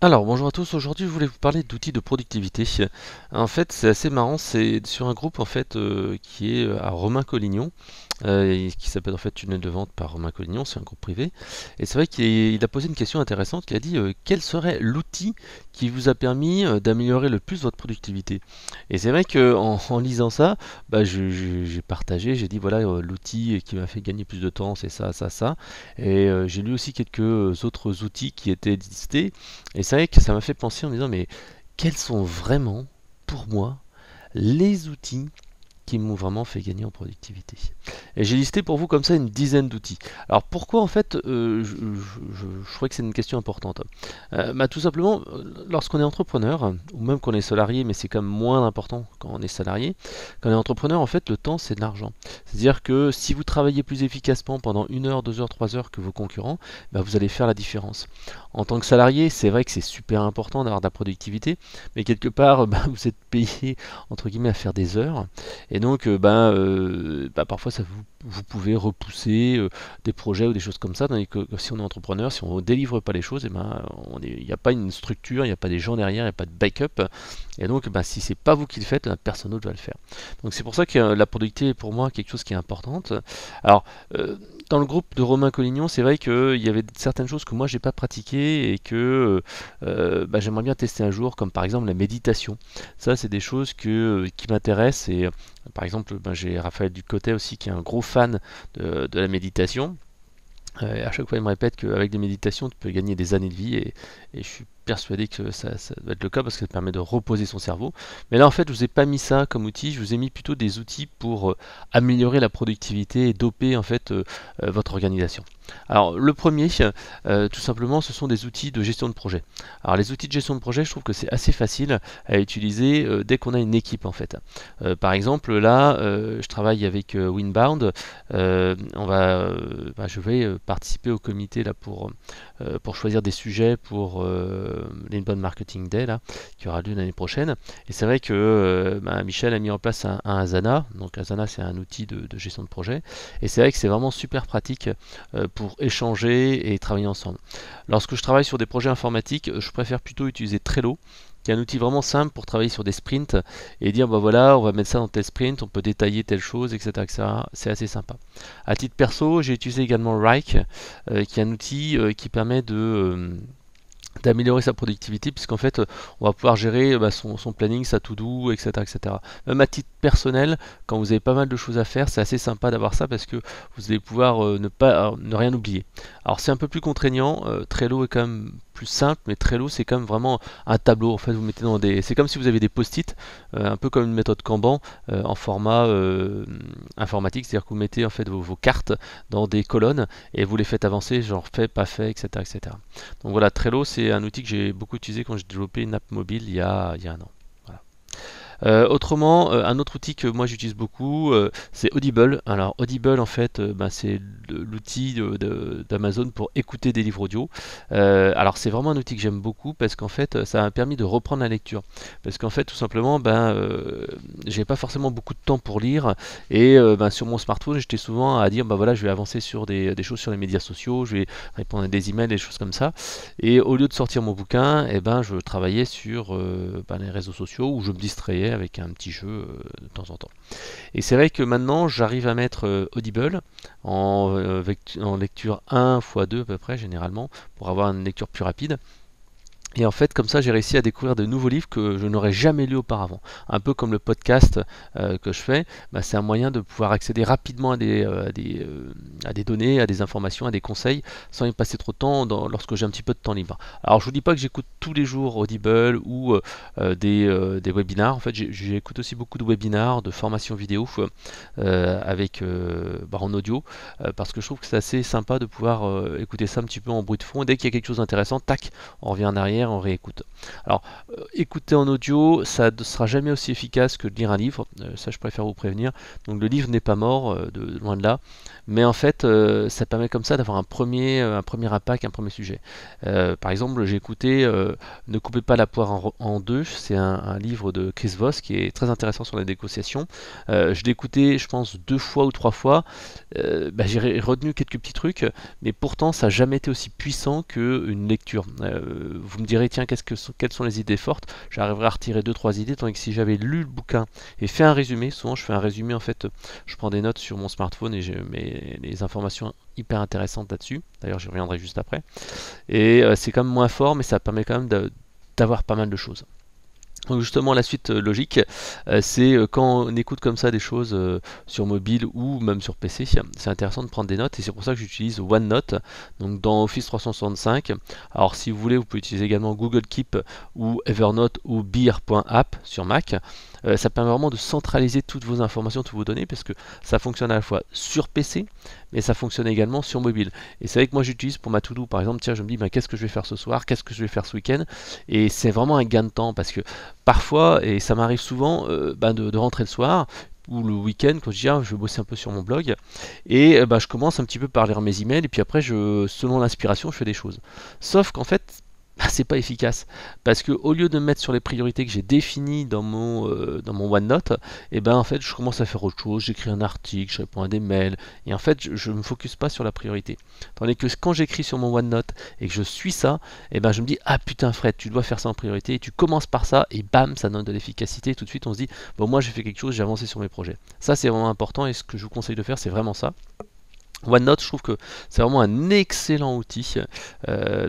Alors, bonjour à tous. Aujourd'hui, je voulais vous parler d'outils de productivité. En fait, c'est assez marrant. C'est sur un groupe en fait qui est à Romain Collignon, et qui s'appelle en fait Tunnel de vente par Romain Collignon. C'est un groupe privé. Et c'est vrai qu'il a posé une question intéressante qui a dit quel serait l'outil qui vous a permis d'améliorer le plus votre productivité. Et c'est vrai que en lisant ça, j'ai partagé, j'ai dit voilà l'outil qui m'a fait gagner plus de temps, c'est ça, ça, ça. Et j'ai lu aussi quelques autres outils qui étaient listés. Et c'est vrai que ça m'a fait penser en me disant, mais quels sont vraiment, pour moi, les outils qui m'ont vraiment fait gagner en productivité. Et j'ai listé pour vous comme ça une dizaine d'outils. Alors pourquoi en fait, je trouvais que c'est une question importante. Tout simplement, lorsqu'on est entrepreneur, ou même qu'on est salarié, mais c'est quand même moins important quand on est salarié, quand on est entrepreneur, en fait, le temps c'est de l'argent. C'est-à-dire que si vous travaillez plus efficacement pendant 1 heure, 2 heures, 3 heures que vos concurrents, vous allez faire la différence. En tant que salarié, c'est vrai que c'est super important d'avoir de la productivité, mais quelque part, vous êtes payé entre guillemets à faire des heures. Et donc, parfois, vous pouvez repousser des projets ou des choses comme ça. Tandis que si on est entrepreneur, si on ne délivre pas les choses, il n'y a pas une structure, il n'y a pas des gens derrière, il n'y a pas de backup. Et donc, si c'est pas vous qui le faites, personne d'autre va le faire. Donc, c'est pour ça que la productivité est pour moi quelque chose qui est importante. Alors, dans le groupe de Romain Collignon, c'est vrai qu'il y avait certaines choses que moi j'ai pas pratiquées et que j'aimerais bien tester un jour, comme par exemple la méditation. Ça, c'est des choses qui m'intéressent et par exemple, j'ai Raphaël Ducotet aussi qui est un gros fan de la méditation. À chaque fois, il me répète qu'avec des méditations, tu peux gagner des années de vie et je suis persuadé que ça doit être le cas parce que ça permet de reposer son cerveau. Mais là, en fait, je vous ai pas mis ça comme outil, je vous ai mis plutôt des outils pour améliorer la productivité et doper en fait votre organisation. Alors, le premier, tout simplement, ce sont des outils de gestion de projet. Alors, les outils de gestion de projet, je trouve que c'est assez facile à utiliser dès qu'on a une équipe en fait. Par exemple, là, je travaille avec Winbound. Je vais participer au comité là pour choisir des sujets pour l'Inbound Marketing Day là, qui aura lieu l'année prochaine. Et c'est vrai que Michel a mis en place un Asana. Donc Asana, c'est un outil de gestion de projet. Et c'est vrai que c'est vraiment super pratique pour échanger et travailler ensemble. Lorsque je travaille sur des projets informatiques, je préfère plutôt utiliser Trello, qui est un outil vraiment simple pour travailler sur des sprints et dire voilà, on va mettre ça dans tel sprint, on peut détailler telle chose, etc. etc. C'est assez sympa. À titre perso, j'ai utilisé également Rike, qui est un outil qui permet d'améliorer sa productivité puisqu'en fait on va pouvoir gérer son planning, sa to-do, etc., etc. Même à titre personnel, quand vous avez pas mal de choses à faire, c'est assez sympa d'avoir ça parce que vous allez pouvoir ne rien oublier. Alors c'est un peu plus contraignant, Trello est quand même plus simple, mais Trello c'est quand même vraiment un tableau. En fait, vous mettez c'est comme si vous avez des post-it, un peu comme une méthode Kanban en format informatique, c'est-à-dire que vous mettez en fait vos cartes dans des colonnes et vous les faites avancer, genre fait, pas fait, etc., etc. Donc voilà, Trello, c'est un outil que j'ai beaucoup utilisé quand j'ai développé une app mobile il y a un an. Voilà. Autrement, un autre outil que moi j'utilise beaucoup, c'est Audible. Alors Audible, en fait, c'est l'outil d'Amazon pour écouter des livres audio. Alors c'est vraiment un outil que j'aime beaucoup parce qu'en fait, ça m'a permis de reprendre la lecture. Parce qu'en fait, tout simplement, j'ai pas forcément beaucoup de temps pour lire et sur mon smartphone, j'étais souvent à dire voilà, je vais avancer sur des choses sur les médias sociaux, je vais répondre à des emails, des choses comme ça. Et au lieu de sortir mon bouquin, je travaillais sur les réseaux sociaux où je me distrayais avec un petit jeu de temps en temps. Et c'est vrai que maintenant j'arrive à mettre Audible en lecture 1 x 2 à peu près généralement pour avoir une lecture plus rapide. Et en fait, comme ça, j'ai réussi à découvrir de nouveaux livres que je n'aurais jamais lus auparavant. Un peu comme le podcast que je fais, c'est un moyen de pouvoir accéder rapidement à des données, à des informations, à des conseils, sans y passer trop de temps lorsque j'ai un petit peu de temps libre. Alors, je vous dis pas que j'écoute tous les jours Audible ou des webinars. En fait, j'écoute aussi beaucoup de webinars, de formations vidéo en audio, parce que je trouve que c'est assez sympa de pouvoir écouter ça un petit peu en bruit de fond. Et dès qu'il y a quelque chose d'intéressant, tac, on revient en arrière, on réécoute. Alors, écouter en audio, ça ne sera jamais aussi efficace que de lire un livre, ça je préfère vous prévenir. Donc le livre n'est pas mort, loin de là, mais en fait, ça permet comme ça d'avoir un premier impact, un premier sujet. Par exemple, j'ai écouté Ne coupez pas la poire en deux, c'est un livre de Chris Voss qui est très intéressant sur la négociation. Je l'ai écouté, je pense, 2 fois ou 3 fois. J'ai retenu quelques petits trucs, mais pourtant ça n'a jamais été aussi puissant qu'une lecture. Vous me dirais tiens quelles sont les idées fortes, j'arriverai à retirer deux trois idées, tandis que si j'avais lu le bouquin et fait un résumé, souvent je fais un résumé en fait, je prends des notes sur mon smartphone et j'ai les informations hyper intéressantes là-dessus, d'ailleurs j'y reviendrai juste après, et c'est quand même moins fort mais ça permet quand même d'avoir pas mal de choses. Donc justement la suite logique, c'est quand on écoute comme ça des choses sur mobile ou même sur PC, c'est intéressant de prendre des notes et c'est pour ça que j'utilise OneNote, donc dans Office 365. Alors si vous voulez, vous pouvez utiliser également Google Keep ou Evernote ou Beer.app sur Mac. Ça permet vraiment de centraliser toutes vos informations, toutes vos données, parce que ça fonctionne à la fois sur PC, mais ça fonctionne également sur mobile. Et c'est vrai que moi j'utilise pour ma to-do, par exemple, tiens, je me dis, qu'est-ce que je vais faire ce soir, qu'est-ce que je vais faire ce week-end, et c'est vraiment un gain de temps, parce que parfois, et ça m'arrive souvent, de rentrer le soir, ou le week-end, quand je dis je vais bosser un peu sur mon blog, et je commence un petit peu par lire mes emails, et puis après, selon l'inspiration, je fais des choses. Sauf qu'en fait, c'est pas efficace parce que au lieu de me mettre sur les priorités que j'ai définies dans mon OneNote, et en fait je commence à faire autre chose, j'écris un article, je réponds à des mails et en fait je me focus pas sur la priorité. Tandis que quand j'écris sur mon OneNote et que je suis ça, je me dis ah putain Fred, tu dois faire ça en priorité et tu commences par ça et bam ça donne de l'efficacité et tout de suite on se dit bon moi j'ai fait quelque chose, j'ai avancé sur mes projets. Ça c'est vraiment important et ce que je vous conseille de faire c'est vraiment ça. OneNote, je trouve que c'est vraiment un excellent outil.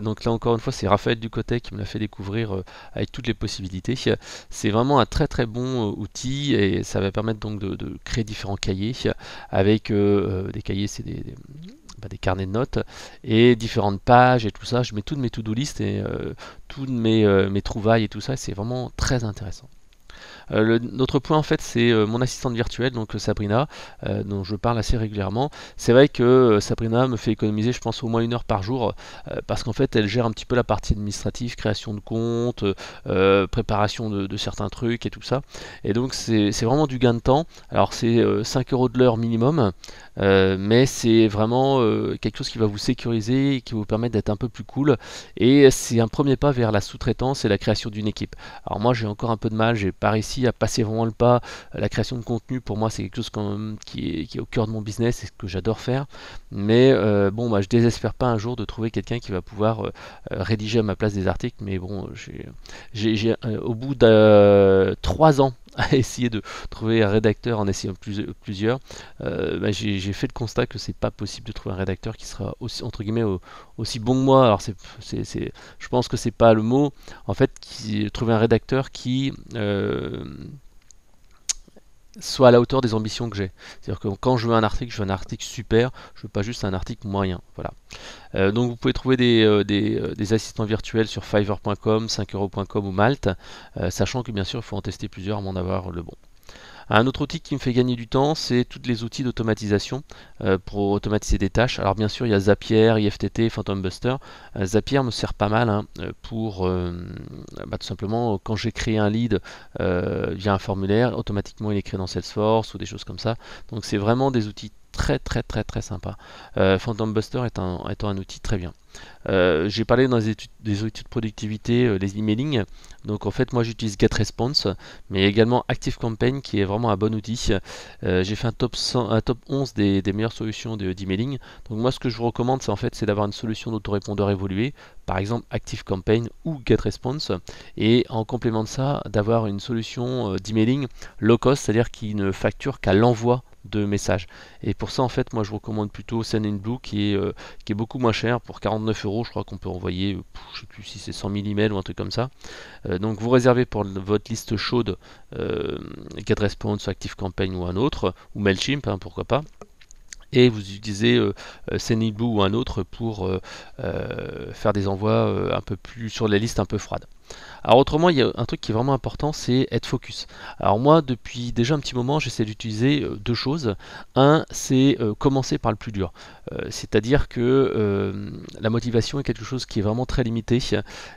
Donc là encore une fois, c'est Raphaël Ducotet qui me l'a fait découvrir avec toutes les possibilités. C'est vraiment un très très bon outil et ça va permettre donc de créer différents cahiers avec des cahiers, c'est des carnets de notes et différentes pages et tout ça. Je mets toutes mes to-do list et toutes mes trouvailles et tout ça. C'est vraiment très intéressant. Notre point en fait c'est mon assistante virtuelle, donc Sabrina, dont je parle assez régulièrement. C'est vrai que Sabrina me fait économiser je pense au moins 1 heure par jour, parce qu'en fait elle gère un petit peu la partie administrative, création de compte, préparation de certains trucs et tout ça. Et donc c'est vraiment du gain de temps. Alors c'est 5 euros de l'heure minimum, mais c'est vraiment quelque chose qui va vous sécuriser et qui va vous permettre d'être un peu plus cool. Et c'est un premier pas vers la sous-traitance et la création d'une équipe. Alors moi j'ai encore un peu de mal, j'ai pas réussi à passer vraiment le pas. La création de contenu pour moi c'est quelque chose quand même qui est au cœur de mon business et ce que j'adore faire. Mais je désespère pas un jour de trouver quelqu'un qui va pouvoir rédiger à ma place des articles. Mais bon, j'ai au bout de 3 ans à essayer de trouver un rédacteur en essayant plusieurs, j'ai fait le constat que c'est pas possible de trouver un rédacteur qui sera aussi entre guillemets aussi bon que moi. Alors je pense que c'est pas le mot. En fait, trouver un rédacteur qui soit à la hauteur des ambitions que j'ai. C'est-à-dire que quand je veux un article super, je veux pas juste un article moyen. Voilà. Donc vous pouvez trouver des assistants virtuels sur Fiverr.com, 5euros.com ou Malte, sachant que bien sûr il faut en tester plusieurs avant d'avoir le bon. Un autre outil qui me fait gagner du temps, c'est tous les outils d'automatisation pour automatiser des tâches. Alors bien sûr, il y a Zapier, IFTT, Phantom Buster. Zapier me sert pas mal pour tout simplement quand j'ai créé un lead via un formulaire, automatiquement il est créé dans Salesforce ou des choses comme ça. Donc c'est vraiment des outils très très très très sympa. Phantom Buster étant un outil très bien. J'ai parlé dans des outils de productivité, les emailing. Donc en fait moi j'utilise GetResponse, mais également ActiveCampaign qui est vraiment un bon outil. J'ai fait un top 11 des meilleures solutions d'emailing. Donc moi ce que je vous recommande c'est d'avoir une solution d'autorépondeur évoluée, par exemple ActiveCampaign ou GetResponse, et en complément de ça d'avoir une solution d'emailing low cost, c'est-à-dire qui ne facture qu'à l'envoi de messages. Et pour ça en fait moi je recommande plutôt Sendinblue qui est beaucoup moins cher. Pour 49 euros je crois qu'on peut envoyer je sais plus si c'est 100 000 emails ou un truc comme ça. Donc vous réservez pour votre liste chaude GetResponse, ActiveCampaign ou un autre, ou Mailchimp pourquoi pas, et vous utilisez Sendinblue ou un autre pour faire des envois un peu plus sur les listes un peu froides. Alors autrement, il y a un truc qui est vraiment important, c'est être focus. Alors moi, depuis déjà un petit moment, j'essaie d'utiliser deux choses. Un, c'est commencer par le plus dur. C'est-à-dire que la motivation est quelque chose qui est vraiment très limité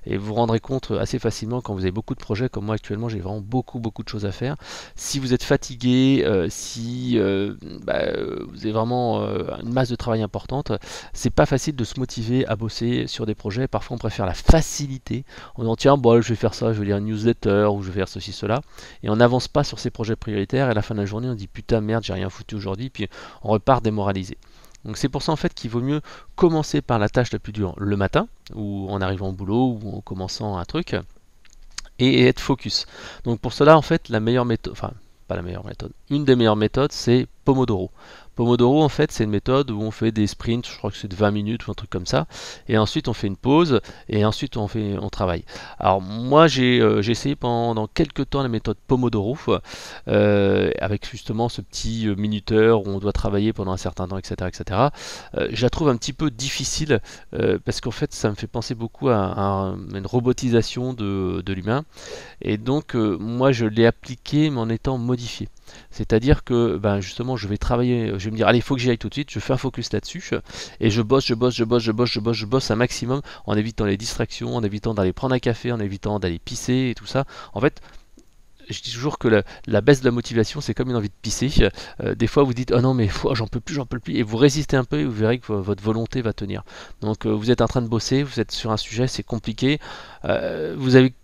et vous vous rendrez compte assez facilement quand vous avez beaucoup de projets, comme moi actuellement, j'ai vraiment beaucoup de choses à faire. Si vous êtes fatigué, si vous avez vraiment une masse de travail importante, c'est pas facile de se motiver à bosser sur des projets. Parfois, on préfère la facilité en disant tiens, bon, je vais faire ça, je vais lire une newsletter ou je vais faire ceci, cela, et on n'avance pas sur ces projets prioritaires et à la fin de la journée on dit putain merde j'ai rien foutu aujourd'hui, puis on repart démoralisé. Donc c'est pour ça en fait qu'il vaut mieux commencer par la tâche la plus dure le matin, ou en arrivant au boulot, ou en commençant un truc, et être focus. Donc pour cela en fait la meilleure méthode, enfin pas la meilleure méthode, une des meilleures méthodes c'est Pomodoro. Pomodoro en fait c'est une méthode où on fait des sprints, je crois que c'est de 20 minutes ou un truc comme ça, et ensuite on fait une pause, et ensuite on travaille. Alors moi j'ai essayé pendant quelques temps la méthode Pomodoro, avec justement ce petit minuteur où on doit travailler pendant un certain temps, etc. etc. Je la trouve un petit peu difficile, parce qu'en fait ça me fait penser beaucoup à une robotisation de l'humain, et donc moi je l'ai appliqué mais en étant modifié. C'est-à-dire que ben, justement je vais travailler, je vais me dire allez il faut que j'y aille tout de suite, je fais un focus là-dessus et je bosse un maximum en évitant les distractions, en évitant d'aller prendre un café, en évitant d'aller pisser et tout ça. En fait, je dis toujours que la baisse de la motivation, c'est comme une envie de pisser. Des fois, vous dites, oh non, mais j'en peux plus, et vous résistez un peu et vous verrez que votre volonté va tenir. Donc, vous êtes en train de bosser, vous êtes sur un sujet, c'est compliqué. Vous avez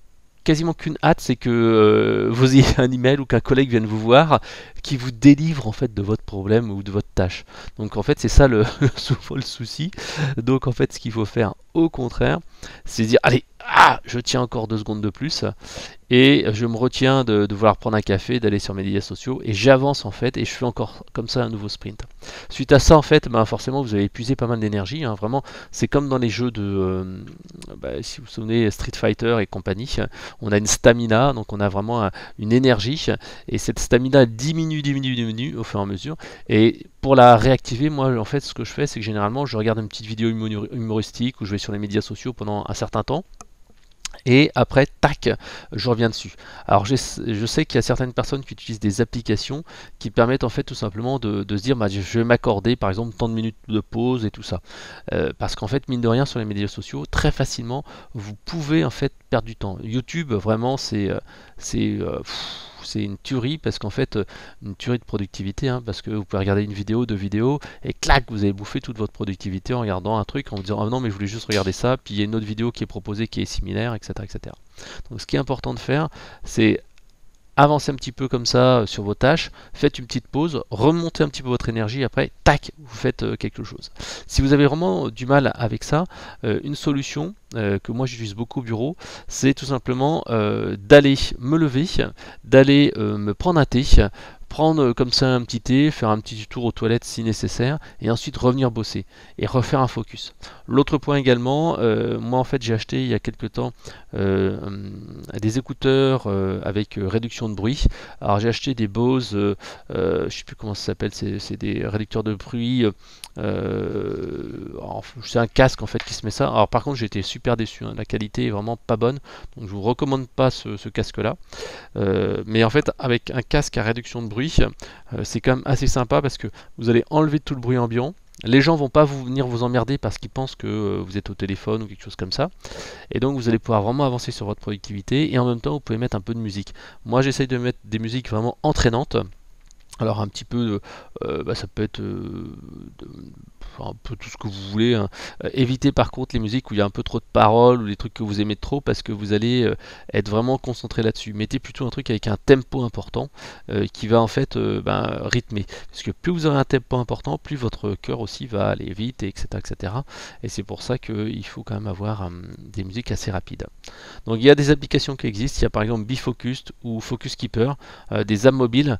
quasiment qu'une hâte, c'est que vous ayez un email ou qu'un collègue vienne vous voir, qui vous délivre en fait de votre problème ou de votre tâche. Donc en fait c'est ça souvent le souci. Donc en fait ce qu'il faut faire au contraire, c'est dire allez, je tiens encore 2 secondes de plus et je me retiens de vouloir prendre un café, d'aller sur mes médias sociaux et j'avance en fait et je fais encore comme ça un nouveau sprint. Suite à ça en fait, ben, forcément vous avez épuisé pas mal d'énergie, hein, vraiment c'est comme dans les jeux si vous vous souvenez Street Fighter et compagnie, on a une stamina, donc on a vraiment une énergie et cette stamina diminue au fur et à mesure, et pour la réactiver, moi en fait ce que je fais c'est que généralement je regarde une petite vidéo humoristique ou je vais sur les médias sociaux pendant un certain temps et après, tac, je reviens dessus. Alors je sais qu'il y a certaines personnes qui utilisent des applications qui permettent en fait tout simplement de se dire bah, je vais m'accorder par exemple tant de minutes de pause et tout ça. Parce qu'en fait, mine de rien, sur les médias sociaux, très facilement, vous pouvez en fait perdre du temps. YouTube, vraiment, c'est c'est une tuerie parce qu'en fait, une tuerie de productivité, hein, parce que vous pouvez regarder une vidéo, 2 vidéos, et clac, vous avez bouffé toute votre productivité en regardant un truc, en vous disant ah non mais je voulais juste regarder ça, puis il y a une autre vidéo qui est proposée qui est similaire, etc. etc. Donc ce qui est important de faire, c'est avancez un petit peu comme ça sur vos tâches, faites une petite pause, remontez un petit peu votre énergie, après, tac, vous faites quelque chose. Si vous avez vraiment du mal avec ça, une solution que moi j'utilise beaucoup au bureau, c'est tout simplement d'aller me lever, d'aller me prendre un thé, prendre comme ça un petit thé, faire un petit tour aux toilettes si nécessaire, et ensuite revenir bosser et refaire un focus. L'autre point également, moi en fait j'ai acheté il y a quelques temps des écouteurs avec réduction de bruit. Alors j'ai acheté des Bose, je sais plus comment ça s'appelle, c'est des réducteurs de bruit. C'est un casque en fait qui se met ça. Alors par contre j'ai été super déçu, hein, la qualité est vraiment pas bonne, donc je vous recommande pas ce casque là. Mais en fait avec un casque à réduction de bruit, c'est quand même assez sympa parce que vous allez enlever tout le bruit ambiant. Les gens vont pas venir vous emmerder parce qu'ils pensent que vous êtes au téléphone ou quelque chose comme ça. Et donc vous allez pouvoir vraiment avancer sur votre productivité et en même temps vous pouvez mettre un peu de musique. Moi j'essaye de mettre des musiques vraiment entraînantes. Alors un petit peu, ça peut être un peu tout ce que vous voulez, hein. Évitez par contre les musiques où il y a un peu trop de paroles ou les trucs que vous aimez trop parce que vous allez être vraiment concentré là-dessus. Mettez plutôt un truc avec un tempo important qui va en fait rythmer. Parce que plus vous aurez un tempo important, plus votre cœur aussi va aller vite, etc. etc. Et c'est pour ça qu'il faut quand même avoir des musiques assez rapides. Donc il y a des applications qui existent, il y a par exemple BeFocused ou Focus Keeper, des apps mobiles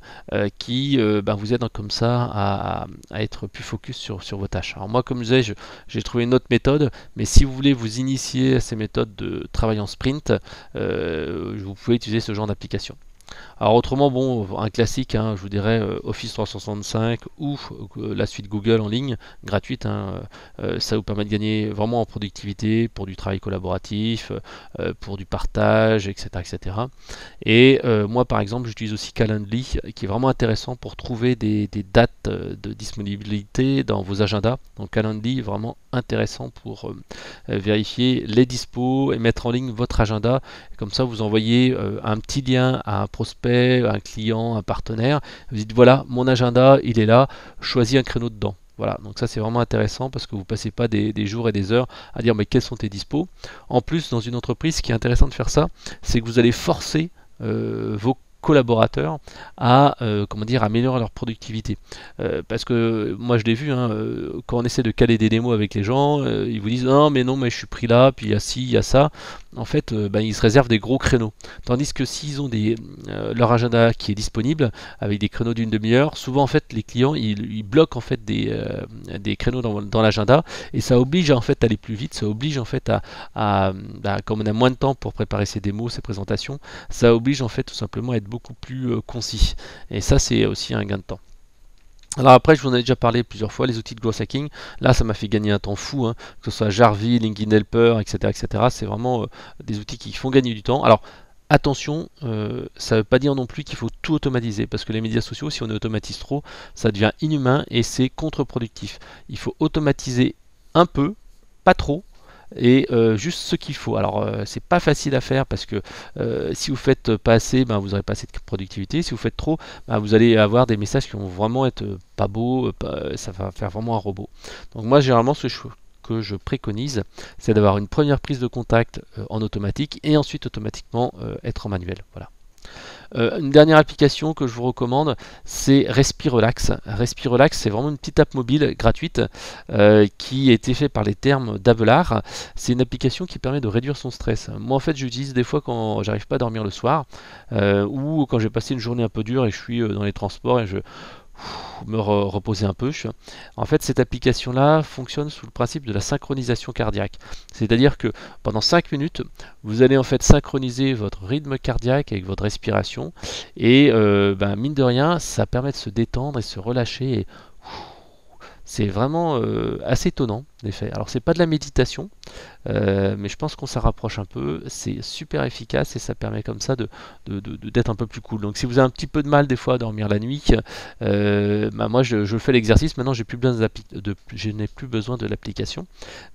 qui vous aident comme ça à être plus focus sur vos tâches. Alors moi comme je disais, j'ai trouvé une autre méthode, mais si vous voulez vous initier à ces méthodes de travail en sprint, vous pouvez utiliser ce genre d'application. Alors autrement, bon, un classique, hein, je vous dirais Office 365 ou la suite Google en ligne, gratuite, hein, ça vous permet de gagner vraiment en productivité, pour du travail collaboratif, pour du partage, etc. etc. Et moi par exemple, j'utilise aussi Calendly, qui est vraiment intéressant pour trouver des dates de disponibilité dans vos agendas. Donc Calendly est vraiment intéressant pour vérifier les dispos et mettre en ligne votre agenda. Comme ça, vous envoyez un petit lien à un prospect, un client, un partenaire. Vous dites voilà, mon agenda, il est là, choisis un créneau dedans. Voilà, donc ça c'est vraiment intéressant parce que vous ne passez pas des jours et des heures à dire mais quels sont tes dispos. En plus, dans une entreprise, ce qui est intéressant de faire ça, c'est que vous allez forcer vos collaborateurs à comment dire, améliorer leur productivité. Parce que moi je l'ai vu, hein, quand on essaie de caler des démos avec les gens, ils vous disent non mais je suis pris là, puis il y a ci, il y a ça. En fait, ils se réservent des gros créneaux. Tandis que s'ils ont leur agenda qui est disponible avec des créneaux d'une demi-heure, souvent en fait les clients ils bloquent en fait des créneaux dans l'agenda, et ça oblige en fait à aller plus vite, ça oblige en fait comme on a moins de temps pour préparer ses démos, ses présentations, ça oblige en fait tout simplement à être beaucoup plus concis. Et ça c'est aussi un gain de temps. Alors après, je vous en ai déjà parlé plusieurs fois, les outils de growth hacking. Là, ça m'a fait gagner un temps fou, hein, que ce soit Jarvis, LinkedIn Helper, etc., etc. C'est vraiment des outils qui font gagner du temps. Alors attention, ça ne veut pas dire non plus qu'il faut tout automatiser, parce que les médias sociaux, si on automatise trop, ça devient inhumain et c'est contre-productif. Il faut automatiser un peu, pas trop, et juste ce qu'il faut. Alors c'est pas facile à faire parce que si vous faites pas assez, ben, vous n'aurez pas assez de productivité. Si vous faites trop, ben, vous allez avoir des messages qui vont vraiment être pas beaux, ça va faire vraiment un robot. Donc moi généralement que je préconise, c'est d'avoir une première prise de contact en automatique et ensuite automatiquement être en manuel. Voilà. Une dernière application que je vous recommande, c'est Respirelax. Respirelax, c'est vraiment une petite app mobile gratuite qui a été faite par les termes d'Avelard. C'est une application qui permet de réduire son stress. Moi, en fait, j'utilise des fois quand j'arrive pas à dormir le soir ou quand j'ai passé une journée un peu dure et je suis dans les transports et je me reposer un peu. En fait, cette application-là fonctionne sous le principe de la synchronisation cardiaque. C'est-à-dire que pendant 5 minutes, vous allez en fait synchroniser votre rythme cardiaque avec votre respiration. Et mine de rien, ça permet de se détendre et se relâcher. Et c'est vraiment assez étonnant, d'effet. Alors, c'est pas de la méditation, mais je pense qu'on s'en rapproche un peu. C'est super efficace et ça permet comme ça d'être un peu plus cool. Donc si vous avez un petit peu de mal des fois à dormir la nuit, moi je fais l'exercice. Maintenant je n'ai plus besoin de l'application.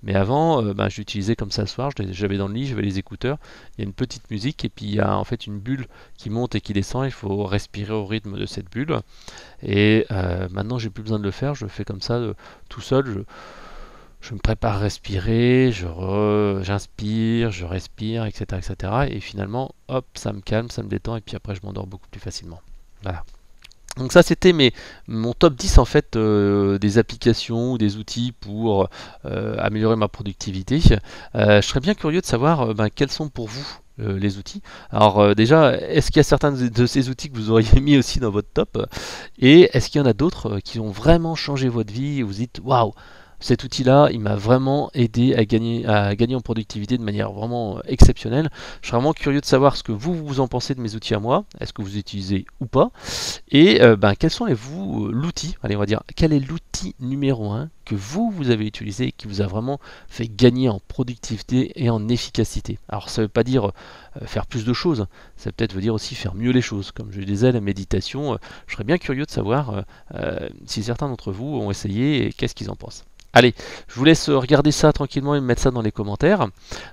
Mais avant, je l'utilisais comme ça le soir. J'avais dans le lit, j'avais les écouteurs. Il y a une petite musique et puis il y a en fait une bulle qui monte et qui descend. Il faut respirer au rythme de cette bulle. Et maintenant j'ai plus besoin de le faire. Je le fais comme ça tout seul. Je me prépare à respirer, j'inspire, je respire, etc., etc. Et finalement, hop, ça me calme, ça me détend, et puis après, je m'endors beaucoup plus facilement. Voilà. Donc ça, c'était mon top 10 en fait des applications ou des outils pour améliorer ma productivité. Je serais bien curieux de savoir quels sont pour vous les outils. Alors déjà, est-ce qu'il y a certains de ces outils que vous auriez mis aussi dans votre top? Et est-ce qu'il y en a d'autres qui ont vraiment changé votre vie et vous dites waouh, cet outil-là, il m'a vraiment aidé à gagner en productivité de manière vraiment exceptionnelle. Je serais vraiment curieux de savoir ce que vous en pensez de mes outils à moi. Est-ce que vous utilisez ou pas? Et quels sont l'outil, allez on va dire, quel est l'outil numéro un que vous avez utilisé et qui vous a vraiment fait gagner en productivité et en efficacité? Alors ça ne veut pas dire faire plus de choses, ça peut-être veut dire aussi faire mieux les choses. Comme je disais, la méditation, je serais bien curieux de savoir si certains d'entre vous ont essayé et qu'est-ce qu'ils en pensent. Allez, je vous laisse regarder ça tranquillement et me mettre ça dans les commentaires.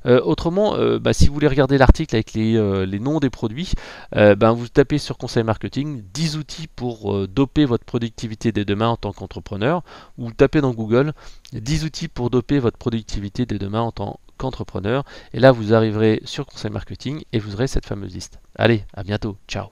Autrement, si vous voulez regarder l'article avec les noms des produits, vous tapez sur Conseil Marketing 10 outils pour doper votre productivité dès demain en tant qu'entrepreneur, ou vous tapez dans Google 10 outils pour doper votre productivité dès demain en tant qu'entrepreneur, et là vous arriverez sur Conseil Marketing et vous aurez cette fameuse liste. Allez, à bientôt, ciao.